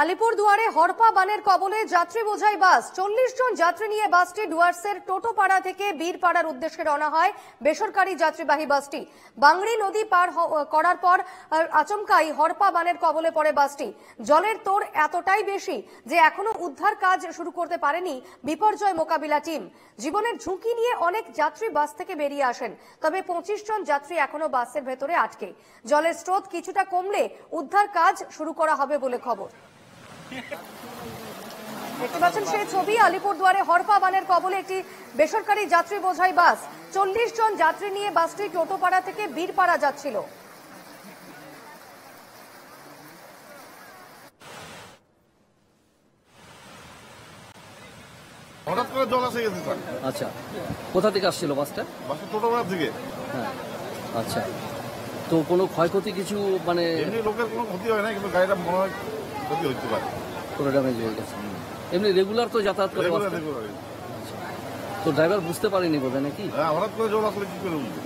আলিপুরদুয়ারে হরপা বানের কবলে যাত্রী বোঝাই বাস ৪০ জন যাত্রী নিয়ে বাসটি ডুয়ার্সের টোটোপাড়া থেকে বীরপাড়ার উদ্দেশ্যে রওনা হয়। বেসরকারি যাত্রীবাহী বাসটি বাংড়ি নদী পার করার পর আচমকাই হরপা বানের কবলে পড়ে বাসটি। জলের তোড় এতটাই বেশি যে এখনো উদ্ধার কাজ শুরু করতে পারেনি বিপর্যয় মোকাবিলা টিম। জীবনের ঝুঁকি নিয়ে অনেক যাত্রী বাস থেকে বেরিয়ে আসেন, তবে ২৫ জন যাত্রী এখনো বাসের ভেতরে আটকে। জলের স্রোত কিছুটা কমলে উদ্ধার কাজ শুরু করা হবে বলে খবর। দেখতে পাচ্ছেন সেই ছবি, আলিপুরদুয়ারে হরপা বানের কবলে একটি বেসরকারি যাত্রী বোঝাই বাস। ৪০ জন যাত্রী নিয়ে বাসটি টোটোপাড়া থেকে বীরপাড়া যাচ্ছিল। হঠাৎ করে জল আসে গেছে স্যার। আচ্ছা, কোথা থেকে আসছিল বাসটা? বাসটা টোটোপাড়া থেকে। হ্যাঁ, আচ্ছা। তো কোনো ক্ষয়ক্ষতি কিছু মানে এমনি লোকের কোনো ক্ষতি হয় না, কিন্তু গাড়িটা মনে হয় ক্ষতি হতে পারে, কোনো ড্যামেজ হয়ে গেছে। এমনি রেগুলার তো যাতায়াত করে বাসটা। তো ড্রাইভার বুঝতে পারেনি বোধহয় নাকি? হ্যাঁ, হঠাৎ করে জল আসলে কি করে বুঝবে?